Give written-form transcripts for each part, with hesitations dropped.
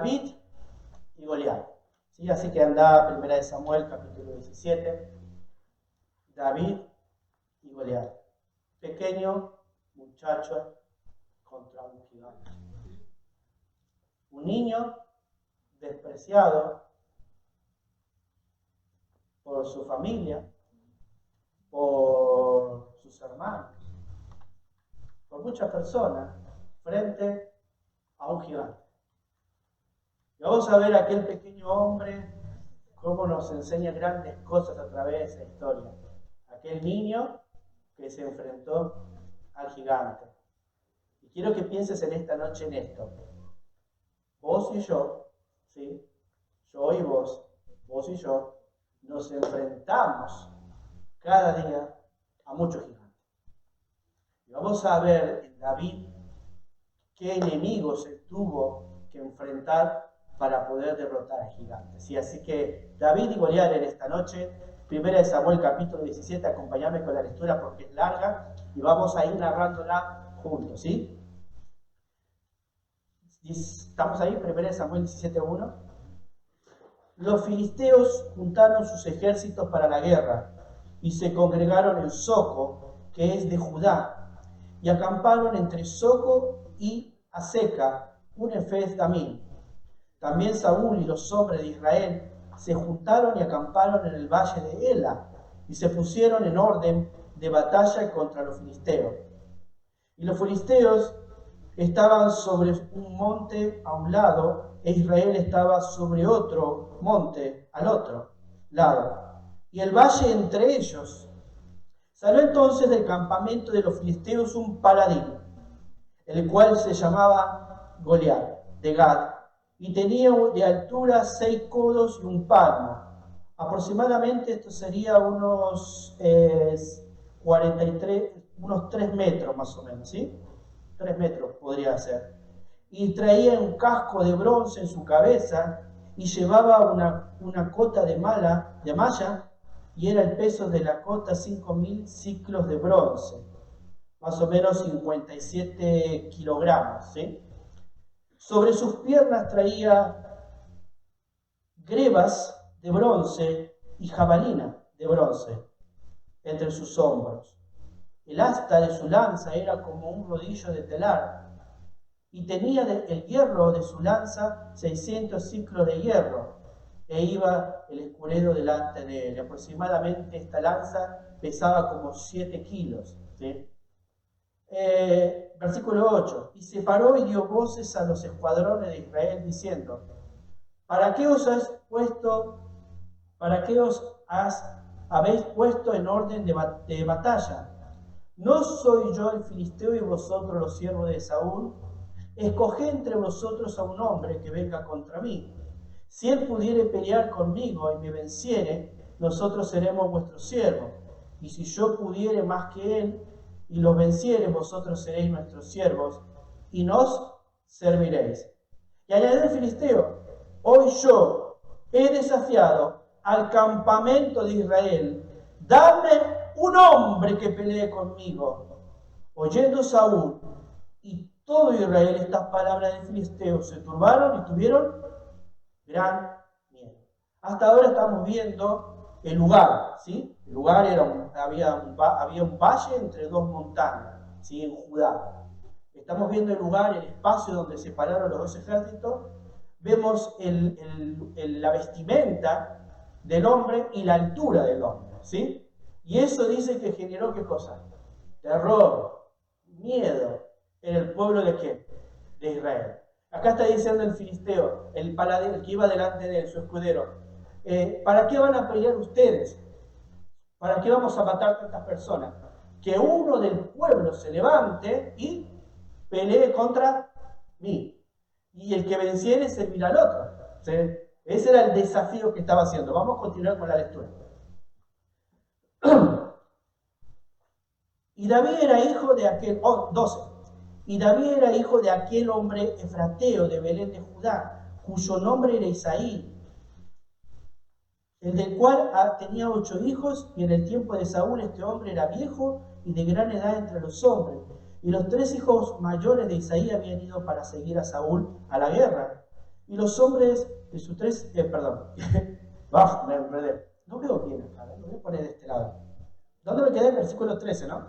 David y Goliat. ¿Sí? Así que anda Primera de Samuel, capítulo 17. David y Goliat. Pequeño muchacho contra un gigante. Un niño despreciado por su familia, por sus hermanos, por muchas personas, frente a un gigante. Y vamos a ver a aquel pequeño hombre cómo nos enseña grandes cosas a través de esa historia. Aquel niño que se enfrentó al gigante. Y quiero que pienses en esta noche en esto. Vos y yo, ¿sí? Yo y vos y yo, nos enfrentamos cada día a muchos gigantes. Y vamos a ver en David qué enemigos él tuvo que enfrentar para poder derrotar al gigante. ¿Sí? Así que David y Goliat en esta noche, Primera de Samuel capítulo 17, acompáñame con la lectura porque es larga y vamos a ir narrándola juntos, ¿sí? ¿Estamos ahí? Primera de Samuel 17:1. Los filisteos juntaron sus ejércitos para la guerra y se congregaron en Soco, que es de Judá, y acamparon entre Soco y Aseca, un Efes Damim. También Saúl y los hombres de Israel se juntaron y acamparon en el valle de Ela y se pusieron en orden de batalla contra los filisteos. Y los filisteos estaban sobre un monte a un lado e Israel estaba sobre otro monte al otro lado, y el valle entre ellos. Salió entonces del campamento de los filisteos un paladín, el cual se llamaba Goliat, de Gad, y tenía de altura 6 codos y un palmo. Aproximadamente esto sería unos 3 metros más o menos, ¿sí? 3 metros podría ser. Y traía un casco de bronce en su cabeza y llevaba una cota de malla, y era el peso de la cota 5.000 ciclos de bronce, más o menos 57 kilogramos, ¿sí? Sobre sus piernas traía grebas de bronce y jabalina de bronce entre sus hombros. El asta de su lanza era como un rodillo de telar, y tenía el hierro de su lanza 600 ciclos de hierro, e iba el escudero delante de él. Aproximadamente esta lanza pesaba como 7 kilos, ¿sí? Versículo 8. Y se paró y dio voces a los escuadrones de Israel diciendo: ¿Para qué os habéis puesto en orden de batalla? ¿No soy yo el filisteo y vosotros los siervos de Saúl? Escoged entre vosotros a un hombre que venga contra mí. Si él pudiere pelear conmigo y me venciere, nosotros seremos vuestros siervos. Y si yo pudiere más que él y los venciere, vosotros seréis nuestros siervos y nos serviréis. Y añadió el filisteo: hoy yo he desafiado al campamento de Israel. Dame un hombre que pelee conmigo. Oyendo Saúl y todo Israel estas palabras del filisteo, se turbaron y tuvieron gran miedo. Hasta ahora estamos viendo el lugar, ¿sí? El lugar había un valle entre 2 montañas, ¿sí? En Judá. Estamos viendo el lugar, el espacio donde se pararon los 2 ejércitos. Vemos la vestimenta del hombre y la altura del hombre, ¿sí? Y eso dice que generó ¿qué cosa? Terror, miedo en el pueblo de ¿qué? De Israel. Acá está diciendo el filisteo, el paladín, el que iba delante de él, su escudero: ¿para qué van a pelear ustedes? ¿Para qué vamos a matar tantas personas? Que uno del pueblo se levante y pelee contra mí. Y el que venciere servirá al otro. ¿Sí? Ese era el desafío que estaba haciendo. Vamos a continuar con la lectura. Y David era hijo de aquel, 12. Y David era hijo de aquel hombre efrateo de Belén de Judá, cuyo nombre era Isaí, el del cual tenía 8 hijos, y en el tiempo de Saúl este hombre era viejo y de gran edad entre los hombres. Y los 3 hijos mayores de Isaí habían ido para seguir a Saúl a la guerra. Y los hombres de sus tres, perdón, me enredé. No veo bien acá, lo voy a poner de este lado. ¿Dónde me quedé? Versículo 13, ¿no?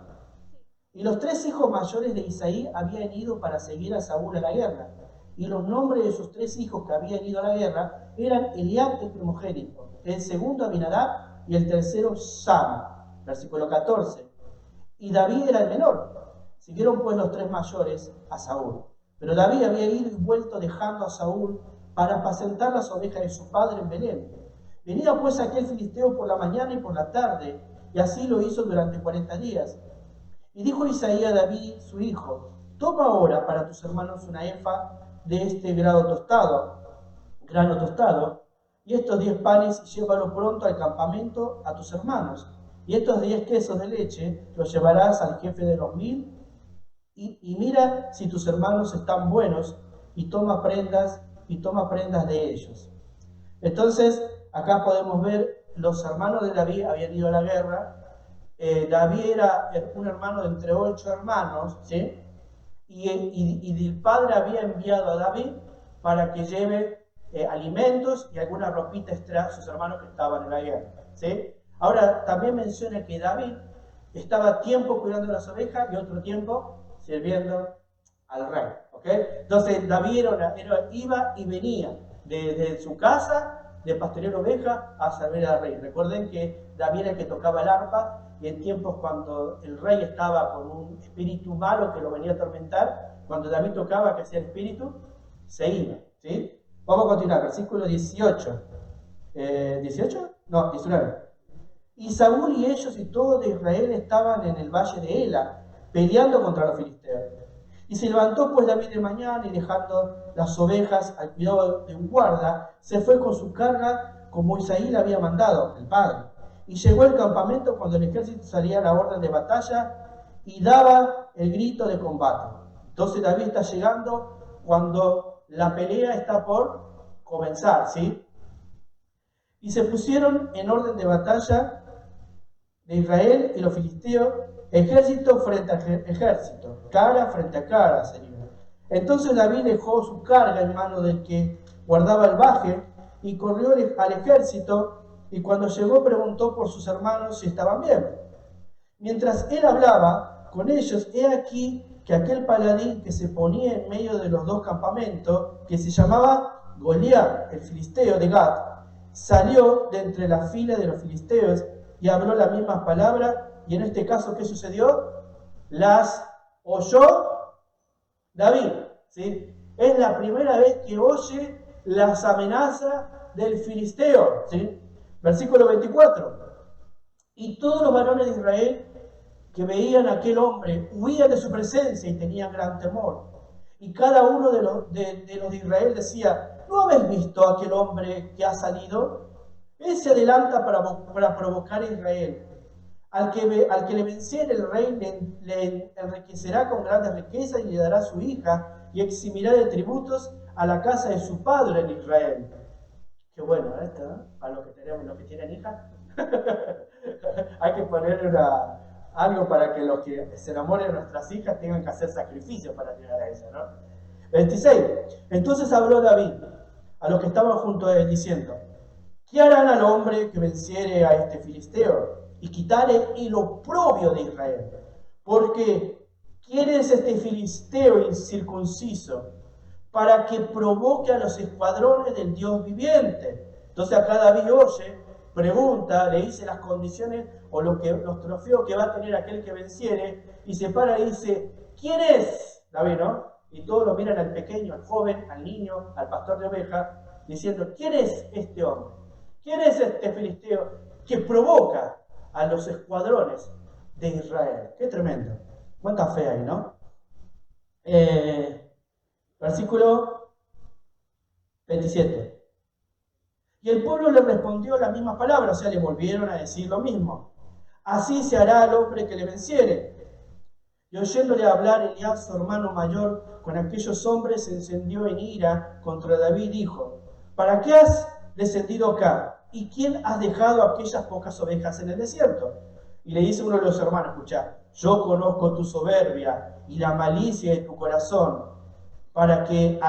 Y los tres hijos mayores de Isaí habían ido para seguir a Saúl a la guerra. Y los nombres de esos tres hijos que habían ido a la guerra eran Eliab, el primogénito, el segundo Aminadab y el tercero Sama. Versículo 14. Y David era el menor. Siguieron pues los tres mayores a Saúl. Pero David había ido y vuelto dejando a Saúl para apacentar las ovejas de su padre en Belén. Venía pues aquel filisteo por la mañana y por la tarde, y así lo hizo durante 40 días. Y dijo Isaí a David, su hijo, toma ahora para tus hermanos una efa de este grano tostado, y estos 10 panes, y llévalo pronto al campamento a tus hermanos. Y estos 10 quesos de leche los llevarás al jefe de los 1000, y mira si tus hermanos están buenos, y toma prendas de ellos. Entonces, acá podemos ver, los hermanos de David habían ido a la guerra. David era un hermano de entre 8 hermanos, ¿sí? Y el padre había enviado a David para que lleve alimentos y alguna ropita extra a sus hermanos que estaban en la guerra, ¿sí? Ahora, también menciona que David estaba tiempo cuidando las ovejas y otro tiempo sirviendo al rey, ¿ok? Entonces, David iba y venía desde su casa de pastorear ovejas a servir al rey. Recuerden que David era el que tocaba el arpa, y en tiempos cuando el rey estaba con un espíritu malo que lo venía a atormentar, cuando David tocaba, que hacía el espíritu, se iba, ¿sí? Vamos a continuar, versículo 18. ¿18? No, 19. Y Saúl y ellos y todo de Israel estaban en el valle de Ela, peleando contra los filisteos. Y se levantó pues David de mañana y dejando las ovejas al cuidado de un guarda, se fue con su carga como Isaí le había mandado, el padre. Y llegó al campamento cuando el ejército salía a la orden de batalla y daba el grito de combate. Entonces David está llegando cuando la pelea está por comenzar, ¿sí? Y se pusieron en orden de batalla de Israel y los filisteos, ejército frente a ejército, cara frente a cara, señor. Entonces David dejó su carga en manos del que guardaba el valle y corrió al ejército, y cuando llegó preguntó por sus hermanos si estaban bien. Mientras él hablaba con ellos, he aquí que aquel paladín que se ponía en medio de los dos campamentos, que se llamaba Goliat, el filisteo de Gat, salió de entre la fila de los filisteos y habló las mismas palabras, y en este caso, ¿qué sucedió? Las oyó David, ¿sí? Es la primera vez que oye las amenazas del filisteo, ¿sí? Versículo 24. Y todos los varones de Israel que veían a aquel hombre huían de su presencia y tenían gran temor. Y cada uno de los de Israel decía, ¿no habéis visto a aquel hombre que ha salido? Él se adelanta para provocar a Israel. Al que le venciere el rey le enriquecerá con grandes riquezas y le dará su hija y eximirá de tributos a la casa de su padre en Israel. Qué bueno esto, ¿no? Para los que tienen hijas. Hay que poner algo para que los que se enamoren de nuestras hijas tengan que hacer sacrificios para llegar a eso, ¿no? 26. Entonces habló David a los que estaban junto a él diciendo, ¿qué harán al hombre que venciere a este filisteo y quitare el oprobio de Israel? Porque ¿quién es este filisteo incircunciso para que provoque a los escuadrones del Dios viviente? Entonces acá David oye, pregunta, le dice las condiciones o los trofeos que va a tener aquel que venciere, y se para y dice, ¿quién es? David, ¿no? Y todos lo miran al pequeño, al joven, al niño, al pastor de ovejas, diciendo, ¿quién es este hombre? ¿Quién es este filisteo que provoca a los escuadrones de Israel? Qué tremendo. Cuánta fe hay, ¿no? Versículo 27. Y el pueblo le respondió las mismas palabras, o sea, le volvieron a decir lo mismo. Así se hará al hombre que le venciere. Y oyéndole hablar Eliab, su hermano mayor, con aquellos hombres se encendió en ira contra David y dijo, ¿para qué has descendido acá? ¿Y quién has dejado aquellas pocas ovejas en el desierto? Y le dice uno de los hermanos, escuchá, yo conozco tu soberbia y la malicia de tu corazón, para que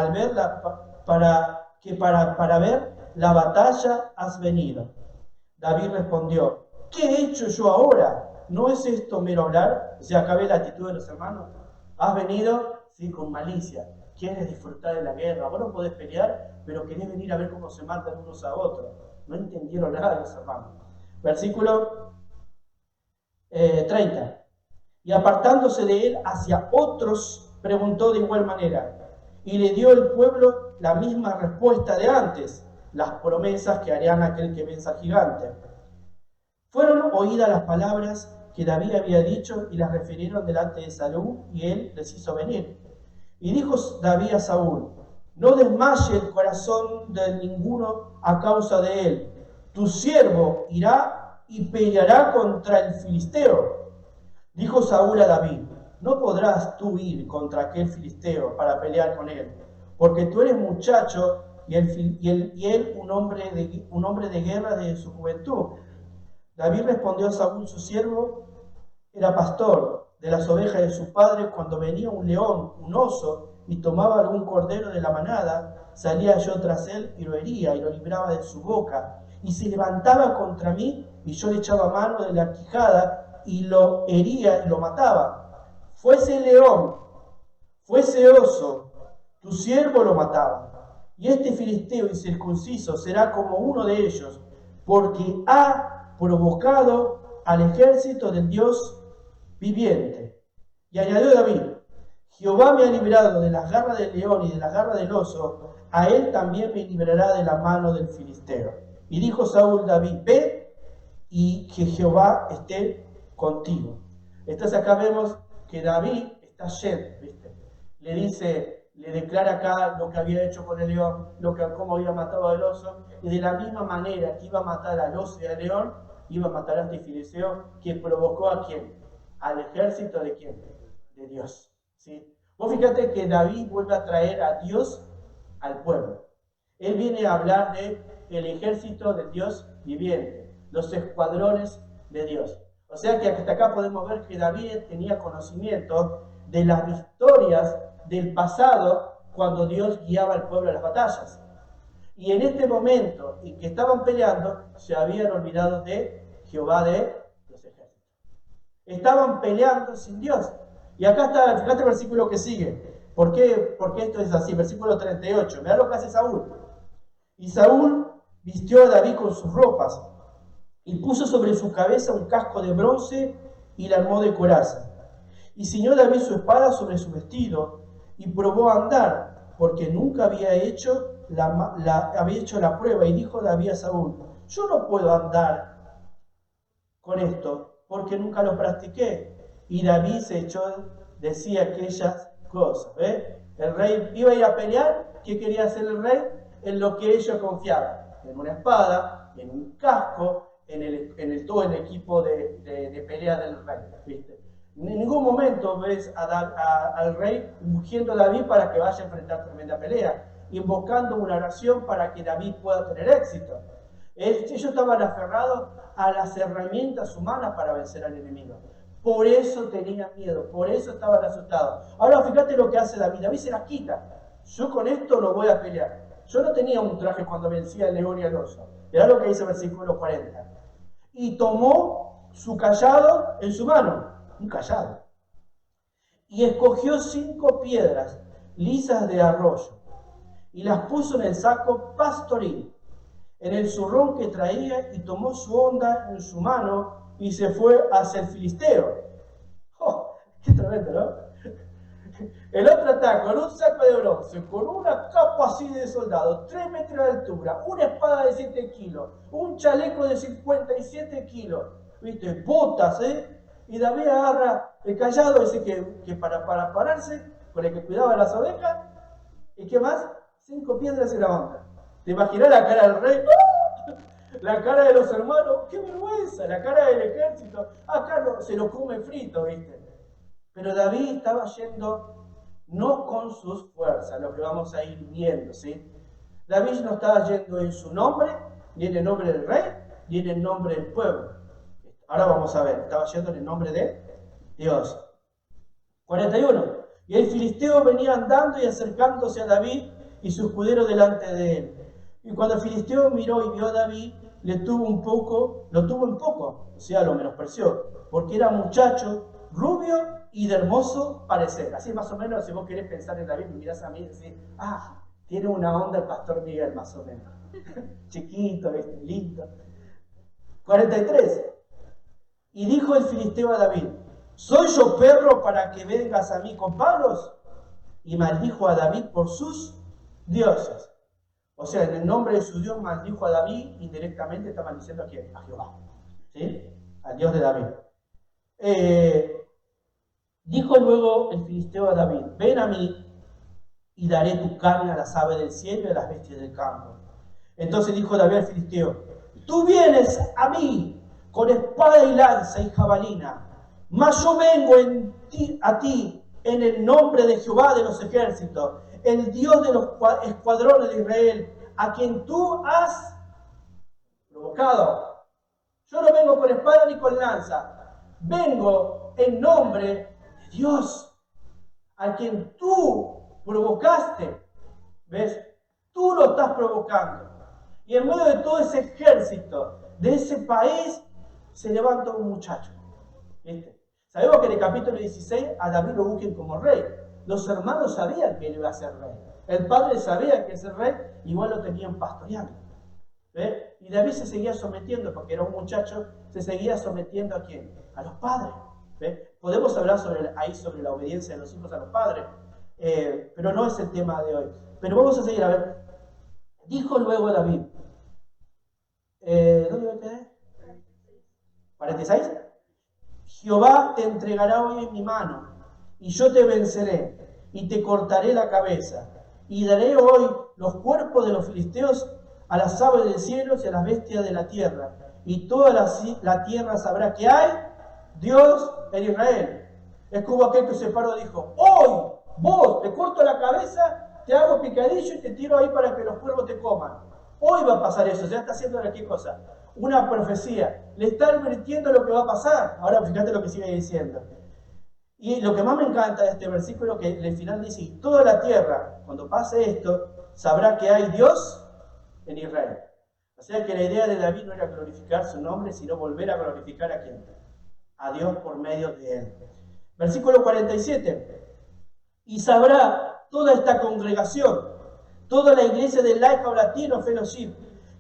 que para ver la batalla has venido. David respondió, ¿qué he hecho yo ahora? ¿No es esto mero hablar? O sea, acá ve la actitud de los hermanos. Has venido, sí, con malicia. Quieres disfrutar de la guerra. Vos no podés pelear, pero querés venir a ver cómo se matan unos a otros. No entendieron nada los hermanos. Versículo 30. Y apartándose de él hacia otros, preguntó de igual manera. Y le dio el pueblo la misma respuesta de antes, las promesas que harían aquel que venza al gigante. Fueron oídas las palabras que David había dicho y las refirieron delante de Saúl, y él les hizo venir. Y dijo David a Saúl, no desmaye el corazón de ninguno a causa de él. Tu siervo irá y peleará contra el filisteo. Dijo Saúl a David, no podrás tú ir contra aquel filisteo para pelear con él, porque tú eres muchacho y él un hombre de guerra de su juventud. David respondió a Saúl, su siervo era pastor de las ovejas de su padre. Cuando venía un león, un oso, y tomaba algún cordero de la manada, salía yo tras él y lo hería y lo libraba de su boca. Y se levantaba contra mí y yo le echaba mano de la quijada y lo hería y lo mataba. Fuese león, fuese oso, tu siervo lo mataba. Y este filisteo incircunciso será como uno de ellos, porque ha provocado al ejército del Dios viviente. Y añadió David, Jehová me ha librado de las garras del león y de las garras del oso, a él también me librará de la mano del filisteo. Y dijo Saúl a David, ve y que Jehová esté contigo. Entonces acá vemos que David está lleno, ¿viste? Le dice, le declara acá lo que había hecho con el león, cómo había matado al oso, y de la misma manera que iba a matar al oso y al león, iba a matar a este filisteo que provocó a quién, al ejército de quién, de Dios. ¿Sí? Vos fíjate que David vuelve a traer a Dios al pueblo. Él viene a hablar del ejército del Dios viviente, los escuadrones de Dios. O sea que hasta acá podemos ver que David tenía conocimiento de las victorias del pasado cuando Dios guiaba al pueblo a las batallas. Y en este momento en que estaban peleando, se habían olvidado de Jehová de los ejércitos. Estaban peleando sin Dios. Y acá está, fíjate el versículo que sigue. ¿Por qué esto es así? Versículo 38. Mirá lo que hace Saúl. Y Saúl vistió a David con sus ropas y puso sobre su cabeza un casco de bronce y la armó de coraza. Y ciñó David su espada sobre su vestido y probó a andar, porque nunca había hecho la prueba. Y dijo David a Saúl, yo no puedo andar con esto, porque nunca lo practiqué. Y David decía aquellas cosas. ¿Ve? El rey iba a ir a pelear. ¿Qué quería hacer el rey? En lo que ellos confiaban. En una espada, en un casco, en todo el equipo de pelea del rey. ¿Viste? En ningún momento ves al rey ungiendo a David para que vaya a enfrentar tremenda pelea, invocando una oración para que David pueda tener éxito. Ellos estaban aferrados a las herramientas humanas para vencer al enemigo. Por eso tenían miedo, por eso estaban asustados. Ahora fíjate lo que hace David. David se las quita. Yo con esto no voy a pelear. Yo no tenía un traje cuando vencía al león y al oso. Mirá lo que dice el versículo 40. Y tomó su callado en su mano, un callado, y escogió 5 piedras lisas de arroyo, y las puso en el saco pastoril, en el zurrón que traía, y tomó su honda en su mano, y se fue hacia el filisteo. ¡Oh! ¡Qué tremendo!, ¿no? El otro está con un saco de bronce, con una capa así de soldado, 3 metros de altura, una espada de 7 kilos, un chaleco de 57 kilos, ¿viste? Botas, ¿eh? Y David agarra el callado, dice que para pararse, con el que cuidaba las ovejas, ¿y qué más? 5 piedras en la onda. ¿Te imaginas la cara del rey? La cara de los hermanos, ¡qué vergüenza! La cara del ejército, acá se lo come frito, ¿viste? Pero David estaba yendo no con sus fuerzas, lo que vamos a ir viendo, ¿sí? David no estaba yendo en su nombre, ni en el nombre del rey, ni en el nombre del pueblo. Ahora vamos a ver, estaba yendo en el nombre de Dios. 41. Y el filisteo venía andando y acercándose a David, y su escudero delante de él. Y cuando el filisteo miró y vio a David, lo tuvo en poco, o sea, lo menospreció, porque era muchacho, rubio y de hermoso parecer. Así más o menos, si vos querés pensar en David, me mirás a mí y decís, tiene una onda el pastor Miguel, más o menos. Chiquito, lindo. 43. Y dijo el filisteo a David, ¿soy yo perro para que vengas a mí con palos? Y maldijo a David por sus dioses. O sea, en el nombre de su Dios maldijo a David, indirectamente está maldiciendo a quién? A Jehová. ¿Sí? Al Dios de David. Dijo luego el filisteo a David, ven a mí y daré tu carne a las aves del cielo y a las bestias del campo. Entonces dijo David al filisteo, tú vienes a mí con espada y lanza y jabalina, mas yo vengo a ti en el nombre de Jehová de los ejércitos, el Dios de los escuadrones de Israel, a quien tú has provocado. Yo no vengo con espada ni con lanza, vengo en nombre de Dios, a quien tú provocaste. ¿Ves? Tú lo estás provocando. Y en medio de todo ese ejército, de ese país, se levanta un muchacho. ¿Viste? Sabemos que en el capítulo 16 a David lo busquen como rey. Los hermanos sabían que él iba a ser rey. El padre sabía que ese rey, igual lo tenían pastoreando. ¿Ves? Y David se seguía sometiendo, porque era un muchacho, se seguía sometiendo ¿a quién? A los padres. ¿Ves? Podemos hablar sobre la obediencia de los hijos a los padres, pero no es el tema de hoy. Pero vamos a seguir, a ver. Dijo luego David, ¿dónde me quedé? 46. Jehová te entregará hoy en mi mano, y yo te venceré, y te cortaré la cabeza, y daré hoy los cuerpos de los filisteos a las aves del cielo y a las bestias de la tierra, y toda la tierra sabrá que hay Dios en Israel. Es como aquel que se paró y dijo, hoy vos te corto la cabeza, te hago picadillo y te tiro ahí para que los cuervos te coman. Hoy va a pasar eso, ya está haciendo qué cosa. Una profecía, le está advirtiendo lo que va a pasar. Ahora fíjate lo que sigue diciendo. Y lo que más me encanta de este versículo, que al final dice, y toda la tierra, cuando pase esto, sabrá que hay Dios en Israel. O sea que la idea de David no era glorificar su nombre, sino volver a glorificar a quién? A Dios por medio de él. Versículo 47. Y sabrá toda esta congregación, toda la iglesia del Life of Latino Fellowship,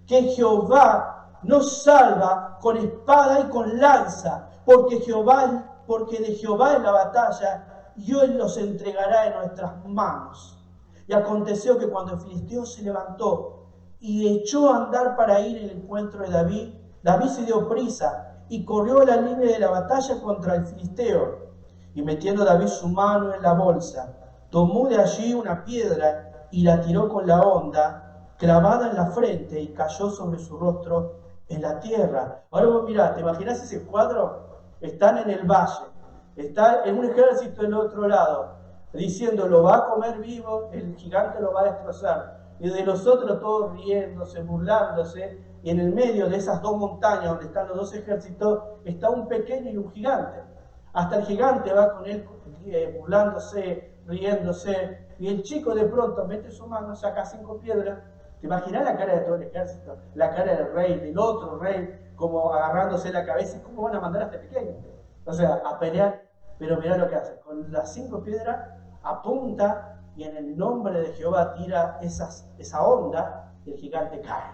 que Jehová nos salva con espada y con lanza, porque de Jehová es la batalla, y Él los entregará en nuestras manos. Y aconteció que cuando el filisteo se levantó y echó a andar para ir en el encuentro de David, David se dio prisa y corrió a la línea de la batalla contra el filisteo. Y metiendo David su mano en la bolsa, tomó de allí una piedra y la tiró con la honda clavada en la frente y cayó sobre su rostro en la tierra. Ahora vos mirá, ¿te imaginás ese cuadro? Están en el valle, está en un ejército del otro lado, diciendo, lo va a comer vivo, el gigante lo va a destrozar. Y de los otros todos riéndose, burlándose, y en el medio de esas dos montañas donde están los dos ejércitos, está un pequeño y un gigante. Hasta el gigante va con él burlándose, riéndose, y el chico de pronto mete su mano, saca 5 piedras. ¿Te imaginas la cara de todo el ejército? La cara del rey, del otro rey, como agarrándose la cabeza. ¿Cómo van a mandar a este pequeño? O sea, a pelear. Pero mirá lo que hace. Con las 5 piedras apunta y en el nombre de Jehová tira esa onda y el gigante cae.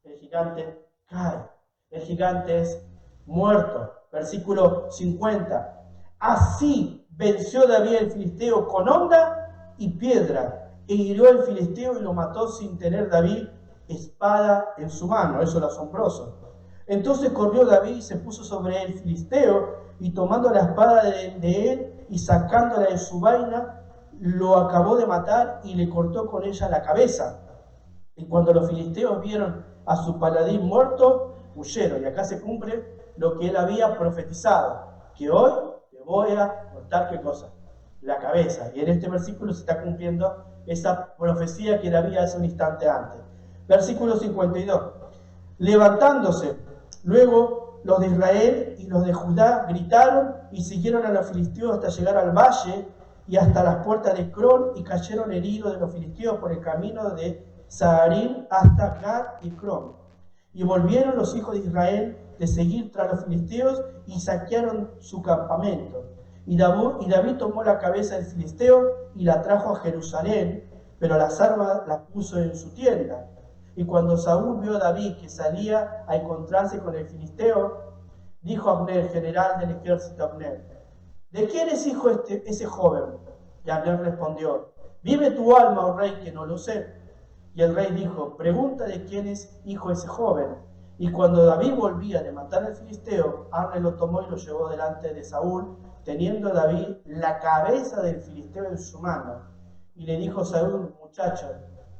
El gigante cae. El gigante es muerto. Versículo 50. Así venció David el filisteo con honda y piedra, e hirió al filisteo y lo mató sin tener David espada en su mano. Eso es lo asombroso. Entonces corrió David y se puso sobre el filisteo, y tomando la espada de él y sacándola de su vaina, lo acabó de matar y le cortó con ella la cabeza. Y cuando los filisteos vieron a su paladín muerto, huyeron. Y acá se cumple lo que él había profetizado, que hoy te voy a cortar ¿qué cosa? La cabeza. Y en este versículo se está cumpliendo esa profecía que David hace un instante antes. Versículo 52. Levantándose, luego los de Israel y los de Judá gritaron y siguieron a los filisteos hasta llegar al valle y hasta las puertas de Cron, y cayeron heridos de los filisteos por el camino de Saharín hasta Gad y Cron. Y volvieron los hijos de Israel de seguir tras los filisteos y saquearon su campamento. Y David tomó la cabeza del filisteo y la trajo a Jerusalén, pero las armas las puso en su tienda. Y cuando Saúl vio a David que salía a encontrarse con el filisteo, dijo a Abner, general del ejército, Abner: ¿de quién es hijo ese joven? Y Abner respondió: vive tu alma, oh rey, que no lo sé. Y el rey dijo: pregunta de quién es hijo ese joven. Y cuando David volvía de matar al filisteo, Abner lo tomó y lo llevó delante de Saúl, teniendo David la cabeza del filisteo en su mano. Y le dijo Saúl: muchacho,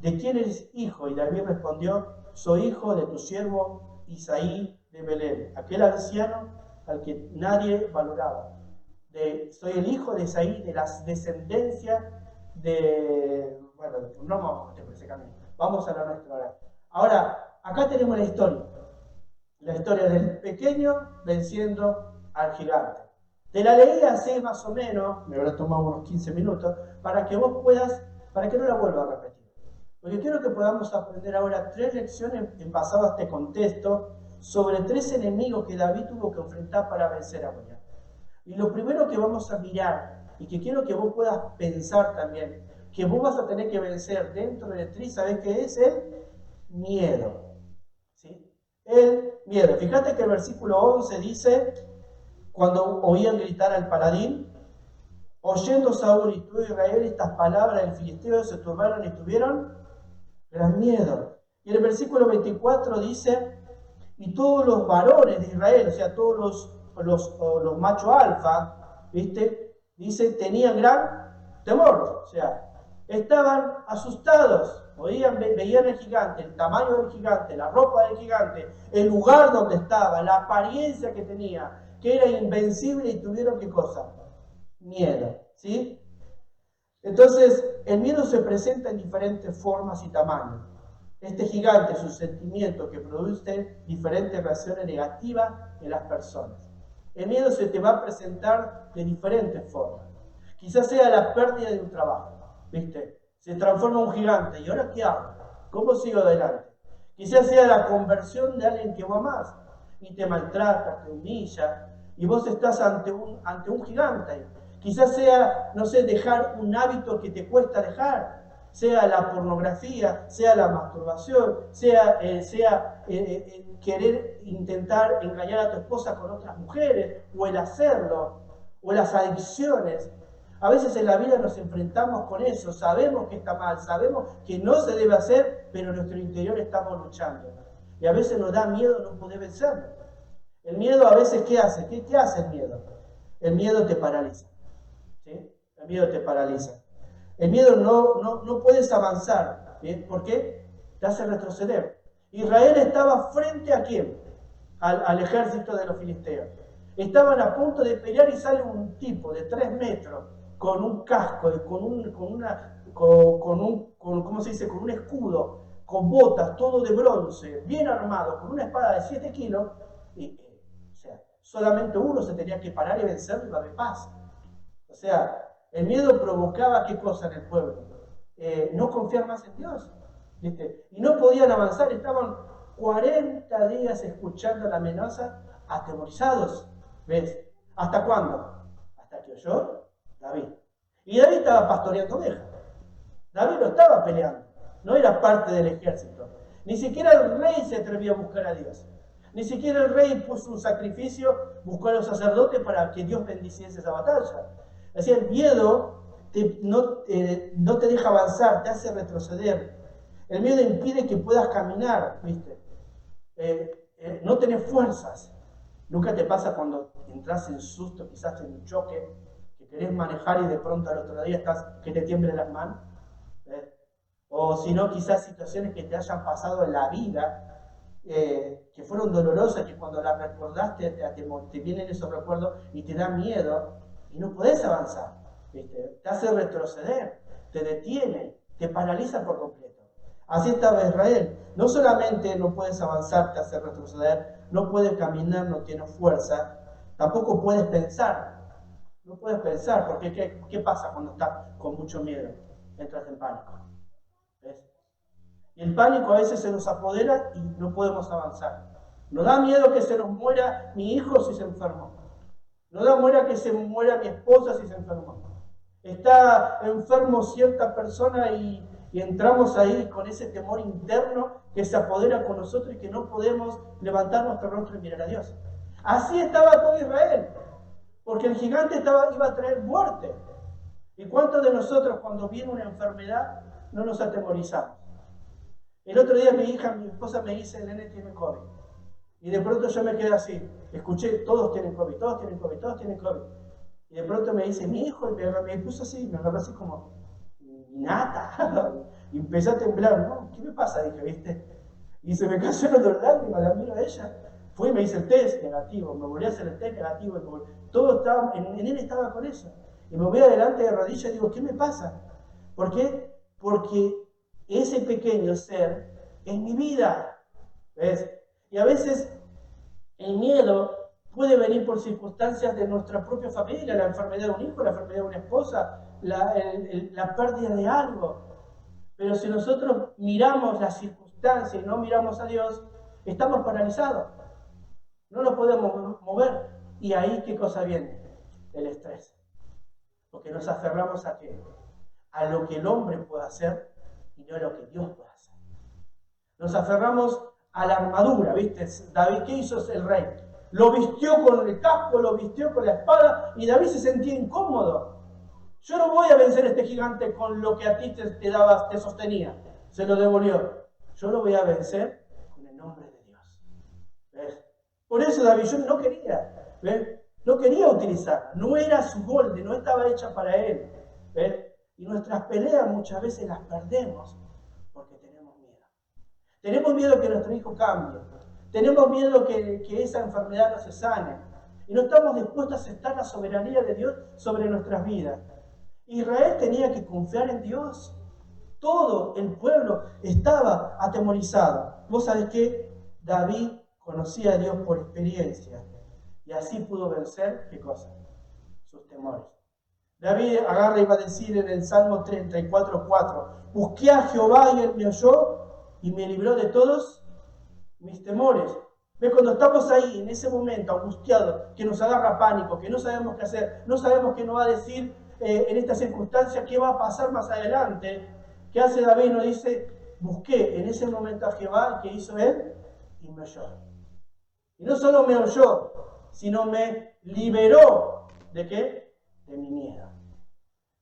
¿de quién eres hijo? Y David respondió: soy hijo de tu siervo Isaí de Belén, aquel anciano al que nadie valoraba. Soy el hijo de Isaí, de la descendencia de... Bueno, no vamos por ese camino. Vamos a la nuestra hora. Ahora, acá tenemos la historia del pequeño venciendo al gigante. Te la leí hace más o menos, me habrá tomado unos 15 minutos, para que vos puedas, para que no la vuelva a repetir. Porque quiero que podamos aprender ahora 3 lecciones en basado a este contexto sobre 3 enemigos que David tuvo que enfrentar para vencer a Goliat. Y lo primero que vamos a mirar, y que quiero que vos puedas pensar también, que vos vas a tener que vencer dentro de ti, ¿sabés qué es? El miedo. ¿Sí? El miedo. Fíjate que el versículo 11 dice, cuando oían gritar al paladín, oyendo Saúl y todo Israel estas palabras del filisteo, se turbaron y tuvieron gran miedo. Y el versículo 24 dice, y todos los varones de Israel, o sea, todos los machos alfa, ¿viste? Dice, tenían gran temor, o sea, estaban asustados, veían el gigante, el tamaño del gigante, la ropa del gigante, el lugar donde estaba, la apariencia que tenía, que era invencible, y tuvieron ¿qué cosa? Miedo, ¿sí? Entonces, el miedo se presenta en diferentes formas y tamaños. Este gigante es un sentimiento que produce diferentes reacciones negativas en las personas. El miedo se te va a presentar de diferentes formas. Quizás sea la pérdida de un trabajo, ¿viste? Se transforma en un gigante. ¿Y ahora qué hago? ¿Cómo sigo adelante? Quizás sea la conversión de alguien que vos amás y te maltrata, te humilla, y vos estás ante un gigante. Quizás sea, no sé, dejar un hábito que te cuesta dejar, sea la pornografía, sea la masturbación, sea querer intentar engañar a tu esposa con otras mujeres, o el hacerlo, o las adicciones. A veces en la vida nos enfrentamos con eso, sabemos que está mal, sabemos que no se debe hacer, pero en nuestro interior estamos luchando. Y a veces nos da miedo no poder vencerlo. El miedo a veces, ¿qué hace? ¿Qué hace el miedo? El miedo te paraliza. ¿Sí? El miedo te paraliza. El miedo no puedes avanzar. ¿Bien? ¿Por qué? Te hace retroceder. Israel estaba frente a ¿quién? Al ejército de los filisteos. Estaban a punto de pelear y sale un tipo de 3 metros con un casco, ¿cómo se dice? Con un escudo, con botas, todo de bronce, bien armado, con una espada de 7 kilos. O sea, solamente uno se tenía que parar y vencerlo y iba de paz. O sea, el miedo provocaba ¿qué cosa en el pueblo? No confiar más en Dios, ¿viste? Y no podían avanzar, estaban 40 días escuchando la amenaza, atemorizados, ¿ves? ¿Hasta cuándo? Hasta que oyó David. Y David estaba pastoreando ovejas. David no estaba peleando, no era parte del ejército. Ni siquiera el rey se atrevía a buscar a Dios. Ni siquiera el rey puso un sacrificio, buscó a los sacerdotes para que Dios bendiciese esa batalla. Así el miedo no te deja avanzar, te hace retroceder. El miedo impide que puedas caminar, ¿viste? No tenés fuerzas. Nunca te pasa cuando entras en susto, quizás en un choque, que querés manejar y de pronto al otro día estás que te tiemblen las manos. O si no, quizás situaciones que te hayan pasado en la vida, que fueron dolorosas, que cuando las recordaste te vienen esos recuerdos y te da miedo y no podés avanzar, ¿viste? Te hace retroceder, te detiene, te paraliza por completo. Así estaba Israel. No solamente no puedes avanzar, te hace retroceder, no puedes caminar, no tienes fuerza, tampoco puedes pensar. No puedes pensar, porque ¿qué pasa cuando estás con mucho miedo? Entras en pánico. ¿Ves? Y el pánico a veces se nos apodera y no podemos avanzar. Nos da miedo que se nos muera mi hijo si se enfermó. Nos da miedo que se muera mi esposa si se enfermó. Está enfermo cierta persona y entramos ahí con ese temor interno que se apodera con nosotros y que no podemos levantar nuestro rostro y mirar a Dios. Así estaba todo Israel, porque el gigante iba a traer muerte. ¿Y cuántos de nosotros cuando viene una enfermedad no nos atemorizamos? El otro día mi esposa me dice, el nene tiene COVID. Y de pronto yo me quedé así. Escuché, todos tienen COVID, todos tienen COVID, todos tienen COVID. Y de pronto me dice, mi hijo, y me puso así, me agarró así como, nada. Y empecé a temblar, ¿no? ¿Qué me pasa? Dije, ¿viste? Y se me cayeron las lágrimas, la miro a ella. Fui y me hice el test negativo, me volví a hacer el test negativo. Todo estaba, en él estaba con eso. Y me voy adelante de rodillas y digo, ¿qué me pasa? ¿Por qué? Porque ese pequeño ser es mi vida. ¿Ves? Y a veces el miedo puede venir por circunstancias de nuestra propia familia, la enfermedad de un hijo, la enfermedad de una esposa, la pérdida de algo. Pero si nosotros miramos las circunstancias y no miramos a Dios, estamos paralizados. No nos podemos mover. Y ahí, ¿qué cosa viene? El estrés. Porque nos aferramos a qué? A lo que el hombre puede hacer y no a lo que Dios puede hacer. Nos aferramos a la armadura, ¿viste? David, ¿qué hizo el rey? Lo vistió con el casco, lo vistió con la espada y David se sentía incómodo. Yo no voy a vencer a este gigante con lo que a ti te sostenía. Se lo devolvió. Yo lo voy a vencer con el nombre de Dios. ¿Ves? Por eso David, yo no quería, ¿ves? No quería utilizarla. No era su golpe, no estaba hecha para él. ¿Ves? Y nuestras peleas muchas veces las perdemos porque tenemos miedo. Tenemos miedo que nuestro hijo cambie. Tenemos miedo que esa enfermedad no se sane. Y no estamos dispuestos a aceptar la soberanía de Dios sobre nuestras vidas. Israel tenía que confiar en Dios. Todo el pueblo estaba atemorizado. Vos sabés que David conocía a Dios por experiencia. Y así pudo vencer, ¿qué cosa? Sus temores. David agarra y va a decir en el Salmo 34:4, busqué a Jehová y él me oyó y me libró de todos mis temores. ¿Ves? Cuando estamos ahí, en ese momento, angustiados, que nos agarra pánico, que no sabemos qué hacer, no sabemos qué nos va a decir en esta circunstancia, qué va a pasar más adelante, ¿qué hace David? Nos dice, busqué en ese momento a Jehová, ¿qué hizo él? Y me oyó. Y no solo me oyó, sino me liberó, ¿de qué? De mi miedo.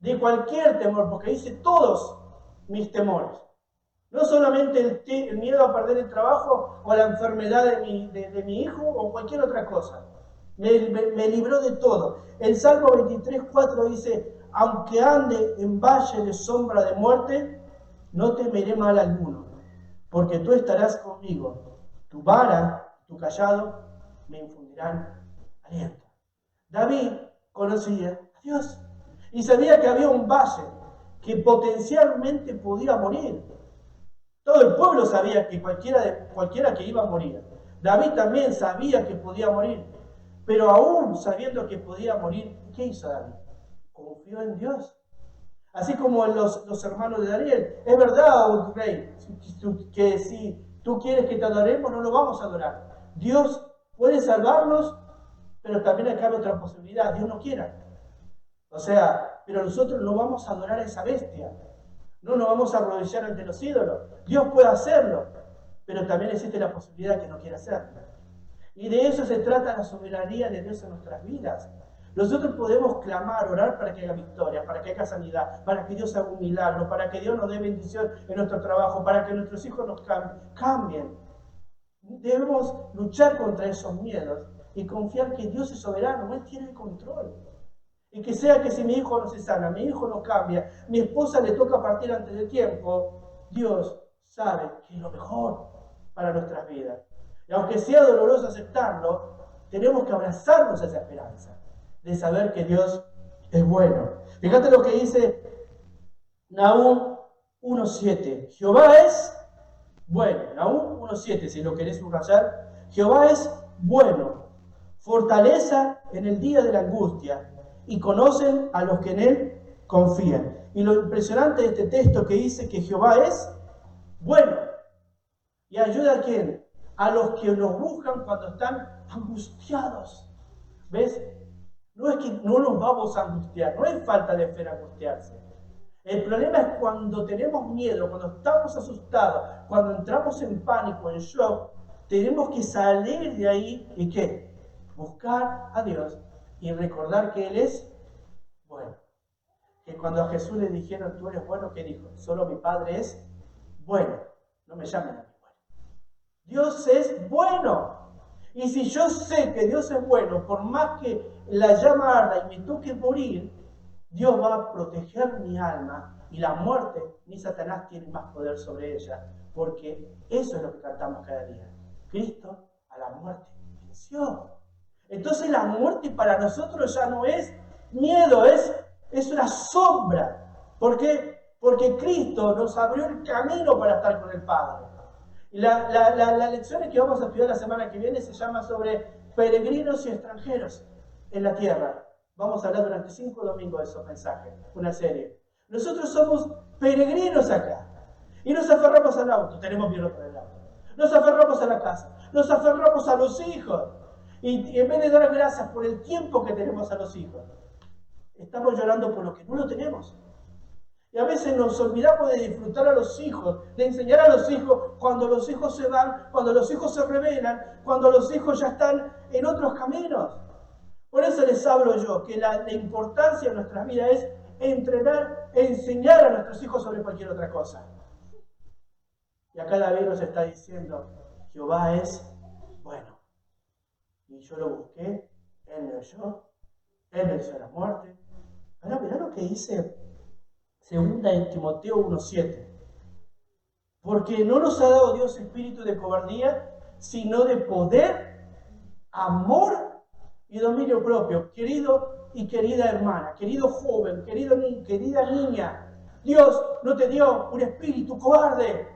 De cualquier temor, porque dice todos mis temores. No solamente el miedo a perder el trabajo o la enfermedad de mi hijo o cualquier otra cosa. Me libró de todo. El Salmo 23:4 dice, aunque ande en valle de sombra de muerte, no temeré mal alguno, porque tú estarás conmigo. Tu vara, tu cayado, me infundirán aliento. David conocía a Dios y sabía que había un valle que potencialmente podía morir. Todo el pueblo sabía que cualquiera que iba a morir. David también sabía que podía morir. Pero aún sabiendo que podía morir, ¿qué hizo David? Confió en Dios. Así como los hermanos de Daniel. Es verdad, rey, que si tú quieres que te adoremos, no lo vamos a adorar. Dios puede salvarnos, pero también acá hay otra posibilidad. Dios no quiera. O sea, pero nosotros no vamos a adorar a esa bestia. No nos vamos a arrodillar ante los ídolos. Dios puede hacerlo, pero también existe la posibilidad que no quiera hacerlo. Y de eso se trata la soberanía de Dios en nuestras vidas. Nosotros podemos clamar, orar para que haya victoria, para que haya sanidad, para que Dios haga un milagro, para que Dios nos dé bendición en nuestro trabajo, para que nuestros hijos nos cambien. Debemos luchar contra esos miedos y confiar que Dios es soberano, Él tiene el control. Y que sea que si mi hijo no se sana, mi hijo no cambia, mi esposa le toca partir antes de tiempo, Dios sabe que es lo mejor para nuestras vidas. Y aunque sea doloroso aceptarlo, tenemos que abrazarnos a esa esperanza de saber que Dios es bueno. Fíjate lo que dice Nahum 1:7. Jehová es bueno. Nahum 1:7, si lo querés subrayar. Jehová es bueno, fortaleza en el día de la angustia y conocen a los que en Él confían. Y lo impresionante de este texto que dice que Jehová es bueno. ¿Y ayuda a quién? A los que nos buscan cuando están angustiados. ¿Ves? No es que no nos vamos a angustiar, no es falta de fe angustiarse. El problema es cuando tenemos miedo, cuando estamos asustados, cuando entramos en pánico, en shock, tenemos que salir de ahí y ¿qué? Buscar a Dios y recordar que Él es bueno. Que cuando a Jesús le dijeron, tú eres bueno, ¿qué dijo? Solo mi Padre es bueno. No me llamen a mí bueno. Dios es bueno. Y si yo sé que Dios es bueno, por más que la llama arda y me toque morir, Dios va a proteger mi alma y la muerte, ni Satanás tiene más poder sobre ella, porque eso es lo que cantamos cada día. Cristo a la muerte venció. Entonces la muerte para nosotros ya no es miedo, es una sombra. ¿Por qué? Porque Cristo nos abrió el camino para estar con el Padre. Y la lección que vamos a estudiar la semana que viene se llama sobre peregrinos y extranjeros en la tierra. Vamos a hablar durante 5 domingos de esos mensajes, una serie. Nosotros somos peregrinos acá. Y nos aferramos al auto, tenemos miedo por el auto. Nos aferramos a la casa, nos aferramos a los hijos. Y en vez de dar gracias por el tiempo que tenemos a los hijos, estamos llorando por lo que no lo tenemos. Y a veces nos olvidamos de disfrutar a los hijos, de enseñar a los hijos cuando los hijos se van, cuando los hijos se rebelan, cuando los hijos ya están en otros caminos. Por eso les hablo yo, que la importancia de nuestra vida es entrenar, enseñar a nuestros hijos sobre cualquier otra cosa. Y acá David nos está diciendo, Jehová es bueno. Y yo lo busqué, Él me oyó, Él me hizo la muerte. Ahora mirá lo que dice segunda en Timoteo 1:7. Porque no nos ha dado Dios espíritu de cobardía, sino de poder, amor y dominio propio. Querido y querida hermana, querido joven, querida niña, Dios no te dio un espíritu cobarde.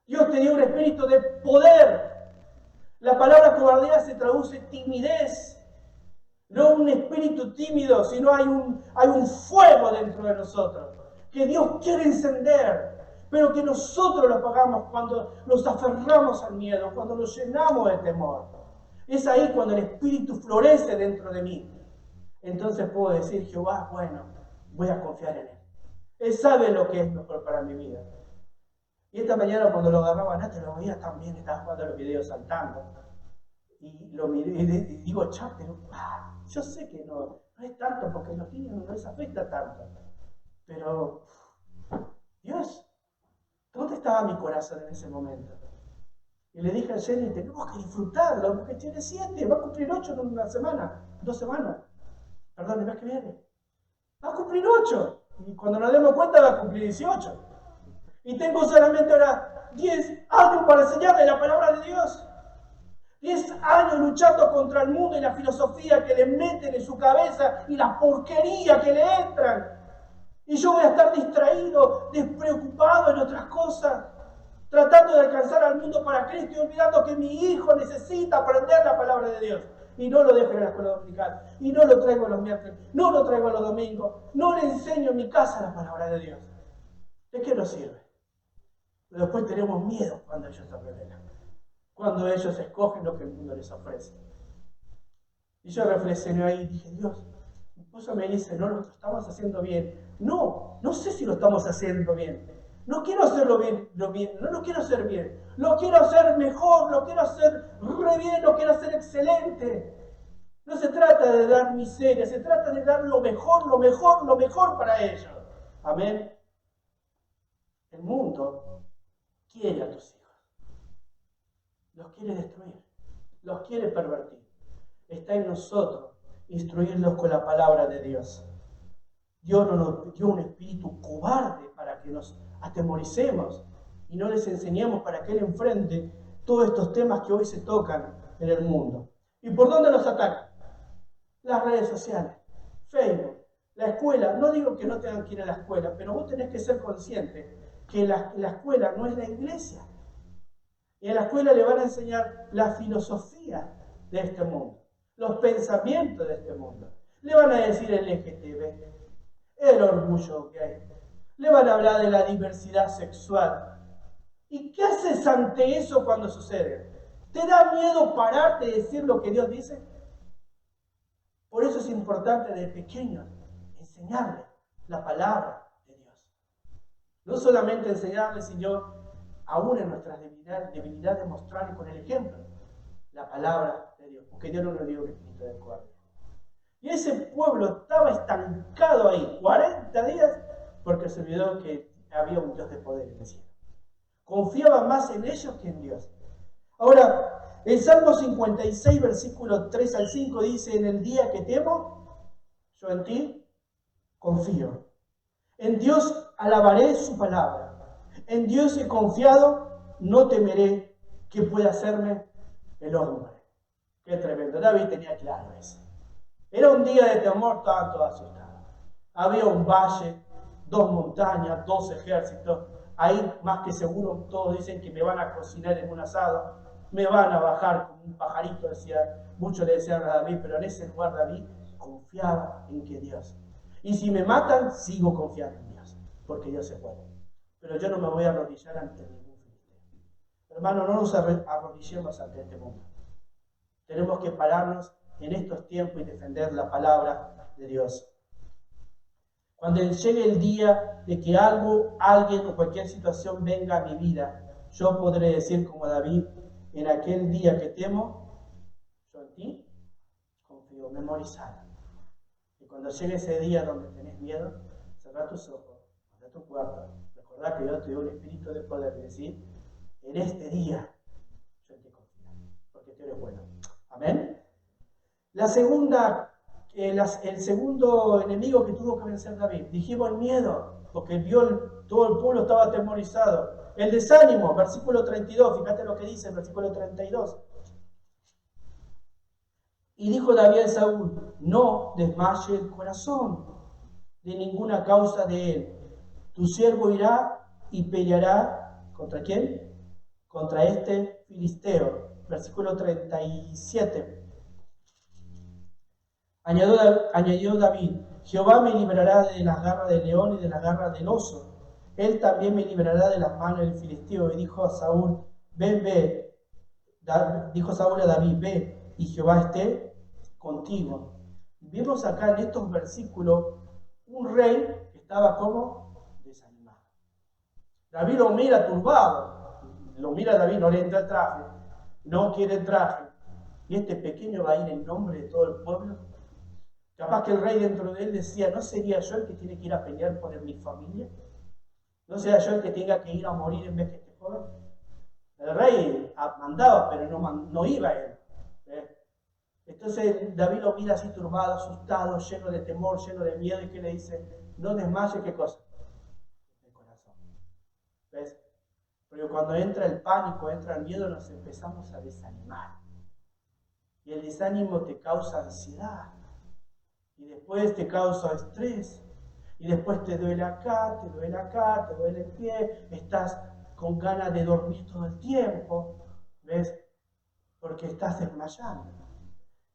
Dios te dio un espíritu de poder. La palabra cobardía se traduce timidez. No un espíritu tímido, sino hay un fuego dentro de nosotros que Dios quiere encender, pero que nosotros lo apagamos cuando nos aferramos al miedo, cuando nos llenamos de temor. Es ahí cuando el espíritu florece dentro de mí. Entonces puedo decir, Jehová, bueno, voy a confiar en Él. Él sabe lo que es mejor para mi vida. Y esta mañana cuando lo agarraba Nate, lo veía también, estaba jugando los videos saltando. Y lo miré y digo, pero yo sé que no es tanto, porque los niños no les afecta tanto. Pero, Dios, ¿dónde estaba mi corazón en ese momento? Y le dije a Jenny, tenemos que disfrutarlo, porque tiene 7, va a cumplir 8 en una semana, 2 semanas. Perdón, el mes que viene. Va a cumplir 8. Y cuando nos demos cuenta va a cumplir 18. Y tengo solamente ahora 10 años para enseñarle la palabra de Dios. 10 años luchando contra el mundo y la filosofía que le meten en su cabeza y la porquería que le entran. Y yo voy a estar distraído, despreocupado en otras cosas, tratando de alcanzar al mundo para Cristo y olvidando que mi hijo necesita aprender la palabra de Dios. Y no lo dejo en la escuela dominical, y no lo traigo los miércoles, no lo traigo los domingos, no le enseño en mi casa la palabra de Dios. ¿De qué nos sirve? Pero después tenemos miedo cuando ellos se rebelan, cuando ellos escogen lo que el mundo les ofrece. Y yo reflexioné ahí y dije, Dios, mi esposa me dice, no lo estamos haciendo bien. No sé si lo estamos haciendo bien. No quiero hacerlo bien, no lo quiero hacer bien. Lo quiero hacer mejor, lo quiero hacer re bien, lo quiero hacer excelente. No se trata de dar miseria, se trata de dar lo mejor para ellos. Amén. El mundo quiere a tus hijos. Los quiere destruir, los quiere pervertir. Está en nosotros instruirlos con la palabra de Dios. Dios no nos dio un espíritu cobarde para que nos atemoricemos y no les enseñemos para que Él enfrente todos estos temas que hoy se tocan en el mundo. ¿Y por dónde nos atacan? Las redes sociales, Facebook, la escuela. No digo que no tengan que ir a la escuela, pero vos tenés que ser consciente que la escuela no es la iglesia. Y en la escuela le van a enseñar la filosofía de este mundo, los pensamientos de este mundo. Le van a decir el LGTB, el orgullo gay. Le van a hablar de la diversidad sexual. ¿Y qué haces ante eso cuando sucede? ¿Te da miedo pararte y decir lo que Dios dice? Por eso es importante de pequeños enseñarles la palabra de Dios. No solamente enseñarles, sino aún en nuestras debilidades mostrarles con el ejemplo la palabra de Dios. Porque Dios no nos dio un espíritu de cobarde. Y ese pueblo estaba estancado ahí 40 días porque se olvidó que había un Dios de poder en el cielo. Confiaba más en ellos que en Dios. Ahora, el Salmo 56, versículo 3 al 5 dice: en el día que temo, yo en ti confío. En Dios alabaré su palabra. En Dios he confiado, no temeré que pueda hacerme el hombre. Qué tremendo. David tenía claro eso. Era un día de temor, estaban todos asustados. Había un valle, 2 montañas, 2 ejércitos. Ahí, más que seguro, todos dicen que me van a cocinar en un asado, me van a bajar como un pajarito, decía. Muchos le decían a David, pero en ese lugar David confiaba en que Dios. Y si me matan, sigo confiando en Dios, porque Dios es bueno. Pero yo no me voy a arrodillar ante ningún filisteo. Hermano, no nos arrodillemos ante este mundo. Tenemos que pararnos en estos tiempos y defender la palabra de Dios. Cuando llegue el día de que algo, alguien o cualquier situación venga a mi vida, yo podré decir como David: en aquel día que temo, yo en ti confío, memorizar. Y cuando llegue ese día donde tenés miedo, cerrá tus ojos, cerrá tu cuarto, recordá que Dios te dio un espíritu de poder y decir: en este día yo en ti confío, porque tú eres bueno. Amén. La segunda, el segundo enemigo que tuvo que vencer David, dijimos el miedo, porque todo el pueblo estaba atemorizado. El desánimo, versículo 32, fíjate lo que dice el versículo 32. Y dijo David a Saúl: no desmaye el corazón de ninguna causa de él. Tu siervo irá y peleará, ¿contra quién? Contra este filisteo. Versículo 37. Añadió David: Jehová me librará de las garras del león y de las garras del oso. Él también me librará de las manos del filisteo. Y dijo a Saúl: ve. Dijo Saúl a David: ve, y Jehová esté contigo. Vemos acá en estos versículos un rey que estaba como desanimado. David lo mira turbado. Lo mira David, no le entra el traje. No quiere el traje. Y este pequeño va a ir en nombre de todo el pueblo. Capaz que el rey dentro de él decía: ¿no sería yo el que tiene que ir a pelear por mi familia? ¿No sería yo el que tenga que ir a morir en vez que este joven? El rey mandaba, pero no iba él. Entonces David lo mira así turbado, asustado, lleno de temor, lleno de miedo, y que le dice: no desmayes, ¿qué cosa? El corazón. ¿Ves? Porque cuando entra el pánico, entra el miedo, nos empezamos a desanimar. Y el desánimo te causa ansiedad. Y después te causa estrés. Y después te duele acá, te duele el pie. Estás con ganas de dormir todo el tiempo. ¿Ves? Porque estás desmayando.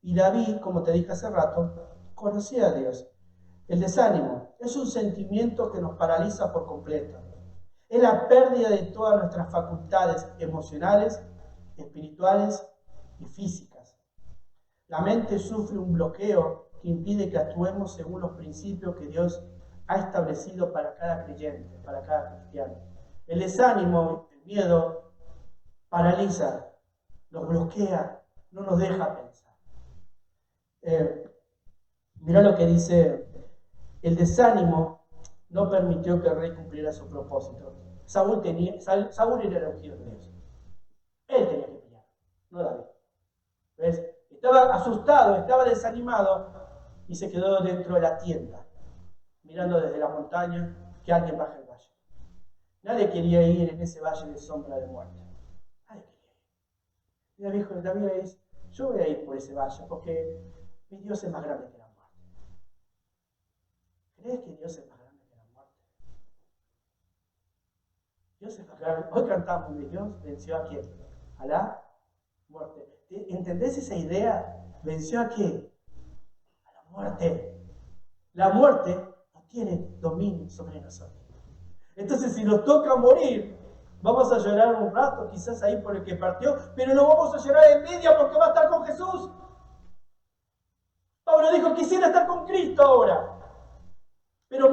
Y David, como te dije hace rato, conocía a Dios. El desánimo es un sentimiento que nos paraliza por completo. Es la pérdida de todas nuestras facultades emocionales, espirituales y físicas. La mente sufre un bloqueo que impide que actuemos según los principios que Dios ha establecido para cada creyente, para cada cristiano. El desánimo, el miedo, paraliza, nos bloquea, no nos deja pensar. Mirá lo que dice: el desánimo no permitió que el rey cumpliera su propósito. Saúl era el ungido de Dios. Él tenía que pelear, no David. ¿Ves? Estaba asustado, estaba desanimado y se quedó dentro de la tienda, mirando desde la montaña que alguien baja el valle. Nadie quería ir en ese valle de sombra de muerte. Nadie quería ir. Y David le dice: yo voy a ir por ese valle porque mi Dios es más grande que la muerte. ¿Crees que Dios es más grande que la muerte? Dios es más grande. Hoy cantamos: mi Dios venció a quién? A la muerte. ¿Entendés esa idea? ¿Venció a qué? A la La muerte no tiene dominio sobre nosotros. Entonces, si nos toca morir, vamos a llorar un rato, quizás ahí por el que partió, pero no vamos a llorar envidia porque va a estar con Jesús. Pablo dijo, quisiera estar con Cristo ahora, pero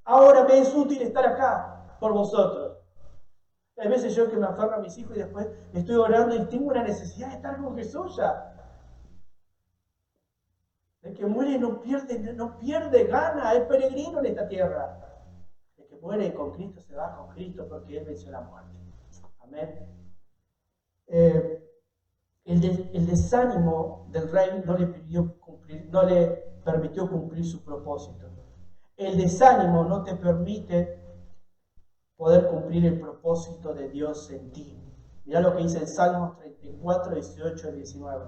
ahora me es útil estar acá por vosotros. Hay veces yo que me aferro a mis hijos y después estoy orando y tengo una necesidad de estar con Jesús ya. El que muere no pierde gana, es peregrino en esta tierra. El que muere con Cristo se va con Cristo porque Él venció la muerte. Amén. El desánimo del rey no le permitió cumplir su propósito. El desánimo no te permite poder cumplir el propósito de Dios en ti. Mirá lo que dice en Salmos 34, 18 y 19.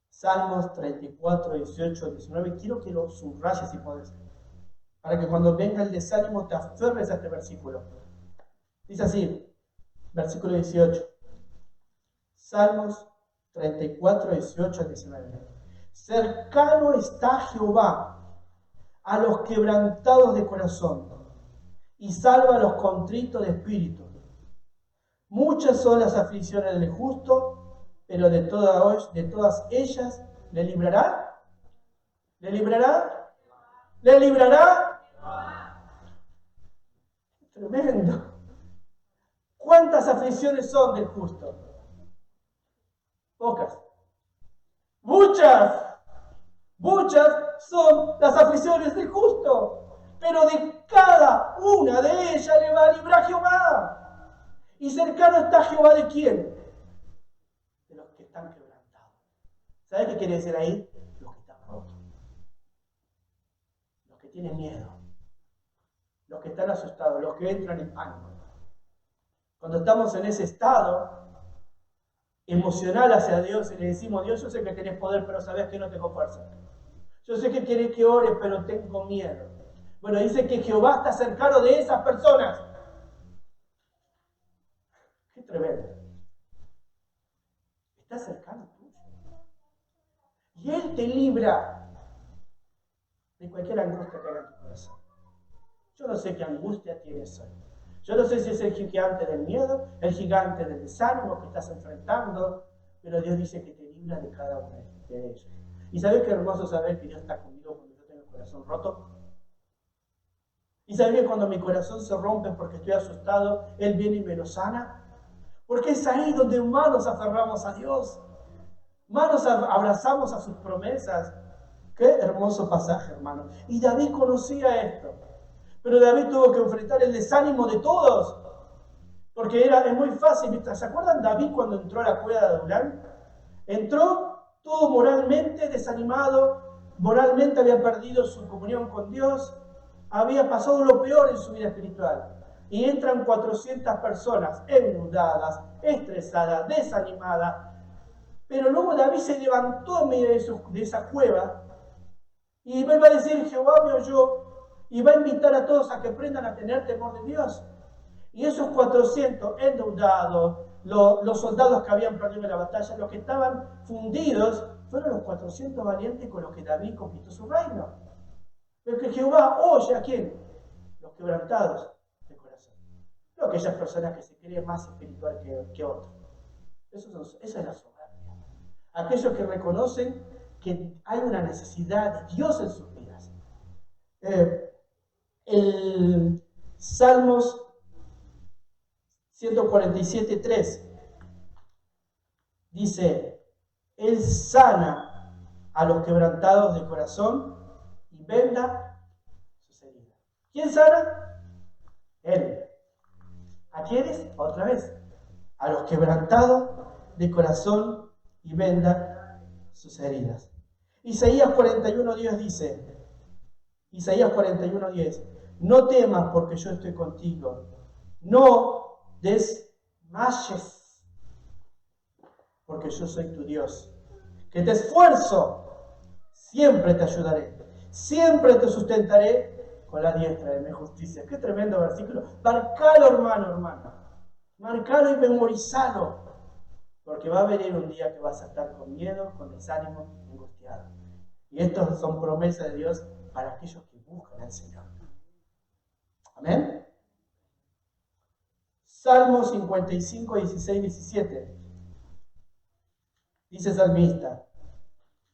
Salmos 34, 18 y 19. Quiero que lo subrayes si puedes, para que cuando venga el desánimo te aferres a este versículo. Dice así, versículo 18. Salmos 34, 18 al 19. Cercano está Jehová a los quebrantados de corazón y salva a los contritos de espíritu. Muchas son las aflicciones del justo, pero de todas ellas le librará. ¿Le librará? ¿Le librará? Tremendo. ¿Cuántas aflicciones son del justo? Pocas. Muchas son las aflicciones del justo, pero de cada una de ellas le va a librar Jehová. ¿Y cercano está Jehová de quién? De los que están quebrantados. ¿Sabes qué quiere decir ahí? Los que están rotos, los que tienen miedo, los que están asustados, los que entran en pánico. Cuando estamos en ese estado emocional hacia Dios y le decimos, Dios, yo sé que tenés poder, pero sabés que no tengo fuerza. Yo sé que querés que ore, pero tengo miedo. Bueno, dice que Jehová está cercano de esas personas. Qué tremendo. Está cercano tuyo. Y Él te libra de cualquier angustia que haya en tu corazón. Yo no sé qué angustia tienes hoy. Yo no sé si es el gigante del miedo, el gigante del desánimo que estás enfrentando, pero Dios dice que te libra de cada una de ellos. ¿Y sabes qué hermoso saber que Dios está conmigo cuando yo tengo el corazón roto? ¿Y sabes que cuando mi corazón se rompe porque estoy asustado, Él viene y me lo sana? Porque es ahí donde más nos aferramos a Dios, más nos abrazamos a sus promesas. Qué hermoso pasaje, hermano. Y David conocía esto. Pero David tuvo que enfrentar el desánimo de todos. Porque es muy fácil. ¿Se acuerdan David cuando entró a la cueva de Adulán? Entró todo moralmente desanimado, moralmente había perdido su comunión con Dios, había pasado lo peor en su vida espiritual. Y entran 400 personas endeudadas, estresadas, desanimadas. Pero luego David se levantó en medio de esa cueva y va a decir, Jehová me oyó, y va a invitar a todos a que aprendan a tener temor de Dios. Y esos 400 endeudados, los soldados que habían perdido en la batalla, los que estaban fundidos, fueron los 400 valientes con los que David conquistó su reino. Pero que Jehová oye a quién? Los quebrantados de corazón. No aquellas personas que se creen más espiritual que otros. Esa es la soberbia. Aquellos que reconocen que hay una necesidad de Dios en sus vidas. El Salmos 147:3 dice, Él sana a los quebrantados de corazón y venda sus heridas. ¿Quién sana? Él. ¿A quiénes? Otra vez. A los quebrantados de corazón y venda sus heridas. Isaías 41:10 dice, Isaías 41:10, no temas porque yo estoy contigo, no desmayes porque yo soy tu Dios, que te esfuerzo, siempre te ayudaré, siempre te sustentaré con la diestra de mi justicia. Qué tremendo versículo. Marcalo, hermano, marcalo y memorizalo, porque va a venir un día que vas a estar con miedo, con desánimo, angustiado. Y estas son promesas de Dios para aquellos que buscan al Señor. Amén. Salmo 55, 16, 17. Dice el salmista,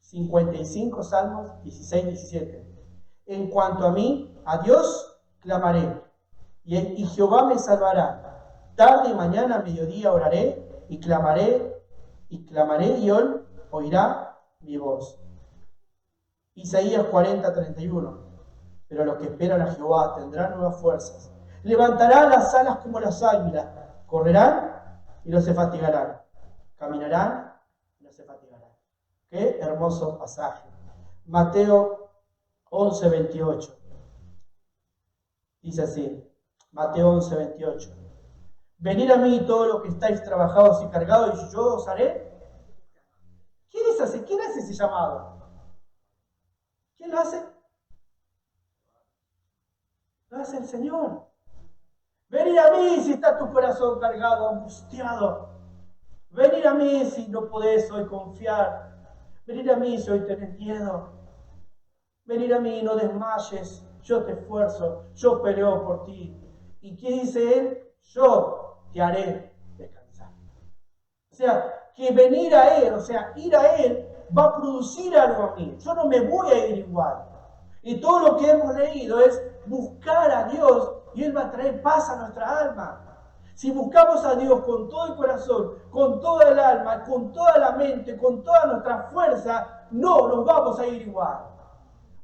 55 Salmos, 16, 17. En cuanto a mí, a Dios clamaré, y Jehová me salvará. Tarde y mañana, a mediodía oraré, y clamaré, y Él oirá mi voz. Isaías 40, 31. Pero los que esperan a Jehová tendrán nuevas fuerzas. Levantarán las alas como las águilas, correrán y no se fatigarán, caminarán y no se fatigarán. Qué hermoso pasaje. Mateo 11, 28. Dice así, Mateo 11, 28. Venid a mí todos los que estáis trabajados y cargados, y yo os haré. ¿Quién hace ese llamado? ¿Quién lo hace? Lo hace el Señor. Venid a mí si está tu corazón cargado, angustiado. Venid a mí si no podés hoy confiar. Venid a mí si hoy tenés miedo. Venid a mí, no desmayes. Yo te esfuerzo, yo peleo por ti. ¿Y qué dice Él? Yo te haré descansar. O sea, que venir a Él, o sea, ir a Él, va a producir algo a mí. Yo no me voy a ir igual. Y todo lo que hemos leído es buscar a Dios y Él va a traer paz a nuestra alma. Si buscamos a Dios con todo el corazón, con toda el alma, con toda la mente, con toda nuestra fuerza, no nos vamos a ir igual.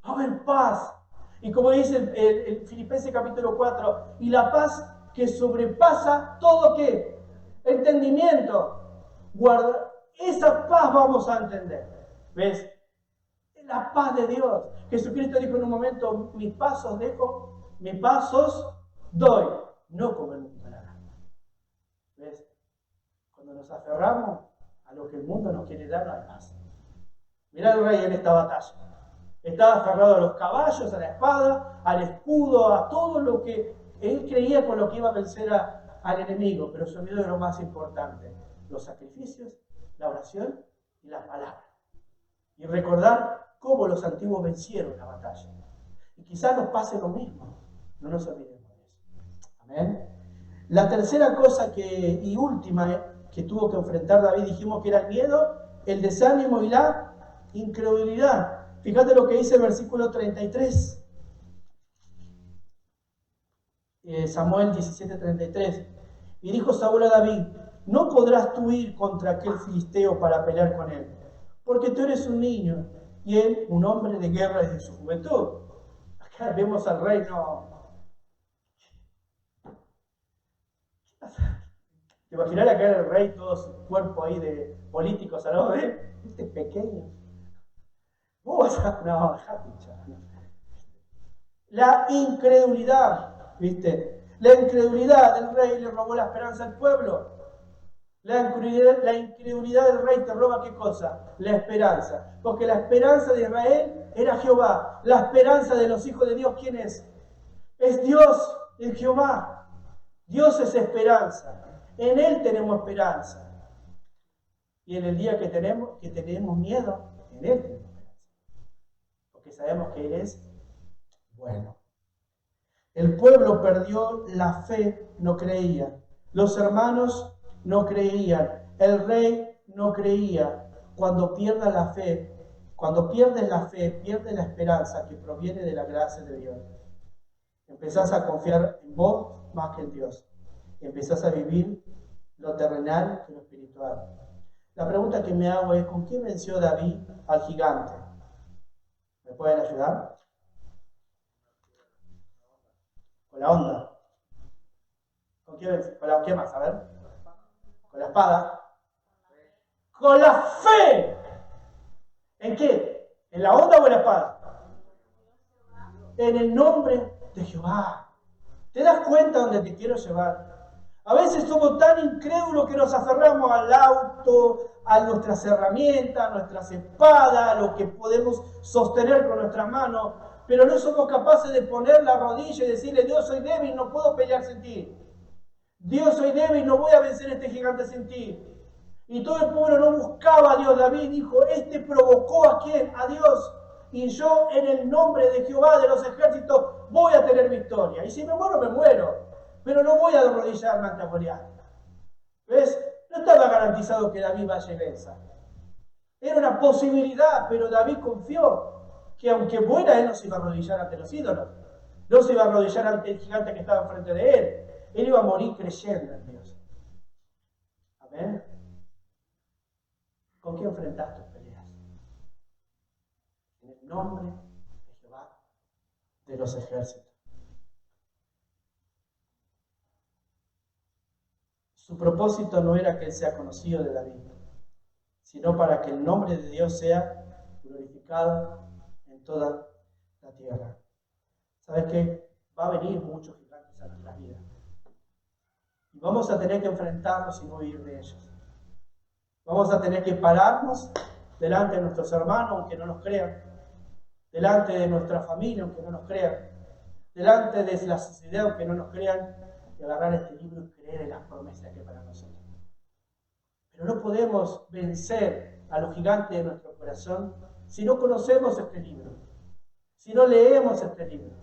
Va a haber paz. Y como dice el Filipenses capítulo 4, y la paz que sobrepasa todo ¿qué? Entendimiento. Guarda, esa paz vamos a entender. ¿Ves? La paz de Dios. Jesucristo dijo en un momento, mis pasos dejo, mis pasos doy, no como el mundo la da. ¿Ves? Cuando nos aferramos a lo que el mundo nos quiere dar, no hay paz. Mirá el rey en esta batalla. Estaba aferrado a los caballos, a la espada, al escudo, a todo lo que él creía con lo que iba a vencer al enemigo, pero se olvidó de lo más importante, los sacrificios, la oración y la palabra. Y recordar cómo los antiguos vencieron la batalla. Y quizás nos pase lo mismo, no nos olvidemos de eso. Amén. La tercera cosa y última que tuvo que enfrentar David, dijimos que era el miedo, el desánimo y la incredulidad. Fíjate lo que dice el versículo 33. Samuel 17:33. Y dijo Saúl a David, no podrás tú ir contra aquel filisteo para pelear con él, porque tú eres un niño y él un hombre de guerra desde su juventud. Acá vemos al rey, no. ¿Te imaginas acá el rey, todo su cuerpo ahí de políticos al lado de él? Este es pequeño. Vos vas a... No, déjate hinchar. La incredulidad, ¿viste? La incredulidad del rey le robó la esperanza al pueblo. La incredulidad del rey te roba ¿qué cosa? La esperanza. Porque la esperanza de Israel era Jehová. La esperanza de los hijos de Dios, ¿quién es? Es Dios, es Jehová. Dios es esperanza. En Él tenemos esperanza. Y en el día que tenemos miedo, en Él tenemos esperanza. Porque sabemos que Él es bueno. El pueblo perdió la fe, no creía. Los hermanos no creían. El rey no creía. Cuando pierdes la fe, pierdes la esperanza que proviene de la gracia de Dios. Empezás a confiar en vos más que en Dios. Empezás a vivir lo terrenal que lo espiritual. La pregunta que me hago es, ¿con qué venció David al gigante? ¿Me pueden ayudar? Con la onda. ¿Con qué más? A ver. Con la espada. Con la fe. ¿En qué? ¿En la onda o en la espada? En el nombre de Jehová. ¿Te das cuenta dónde te quiero llevar? A veces somos tan incrédulos que nos aferramos al auto, a nuestras herramientas, a nuestras espadas, a lo que podemos sostener con nuestras manos, pero no somos capaces de poner la rodilla y decirle, Dios, soy débil, no puedo pelear sin ti. Dios, soy débil, no voy a vencer a este gigante sin ti. Y todo el pueblo no buscaba a Dios. David dijo, este provocó ¿a quién? A Dios. y yo en el nombre de Jehová de los ejércitos voy a tener victoria. Y si me muero, me muero, pero no voy a arrodillarme ante Goliat. ¿Ves? No estaba garantizado que David vaya y venza. Era una posibilidad, pero David confió que aunque muera, él no se iba a arrodillar ante los ídolos. No se iba a arrodillar ante el gigante que estaba enfrente de él. Él iba a morir creyendo en Dios. Amén. ¿Con qué enfrentas tus peleas? En el nombre de Jehová de los ejércitos. Su propósito no era que él sea conocido de David, sino para que el nombre de Dios sea glorificado en toda la tierra. ¿Sabes qué? Va a venir muchos gigantes a nuestras vidas. Y vamos a tener que enfrentarnos y no huir de ellos. Vamos a tener que pararnos delante de nuestros hermanos, aunque no nos crean, delante de nuestra familia, aunque no nos crean, delante de la sociedad, aunque no nos crean, y agarrar este libro y creer en las promesas que hay para nosotros. Pero no podemos vencer a los gigantes de nuestro corazón si no conocemos este libro, si no leemos este libro,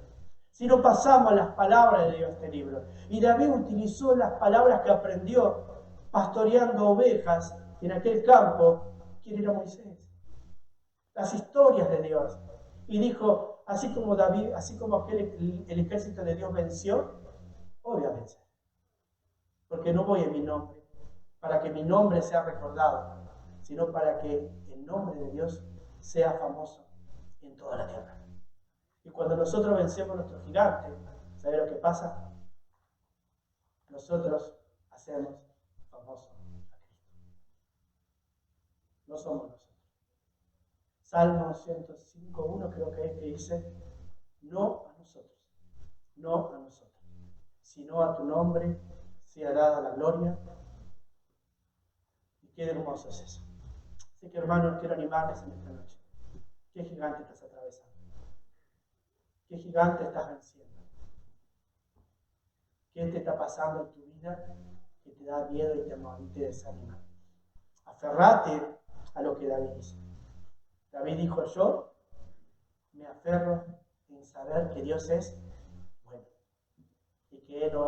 si no pasamos las palabras de Dios este libro. Y David utilizó las palabras que aprendió pastoreando ovejas en aquel campo. ¿Quién era Moisés? Las historias de Dios. Y dijo, así como David, así como el ejército de Dios venció, voy a vencer. Porque no voy en mi nombre, para que mi nombre sea recordado, sino para que el nombre de Dios sea famoso en toda la tierra. Y cuando nosotros vencemos a nuestro gigante, ¿sabe lo que pasa? Nosotros hacemos famoso a Cristo. No somos nosotros. Salmo 105:1 creo que es que dice, no a nosotros, sino a tu nombre sea dada la gloria. Y qué hermoso es eso. Así que hermanos, quiero animarles en esta noche. ¿Qué gigante estás atravesando? ¿Qué gigante estás venciendo? ¿Qué te está pasando en tu vida que te da miedo y temor y te desanima? Aferrate a lo que David dice. David dijo, yo me aferro en saber que Dios es bueno y que Él no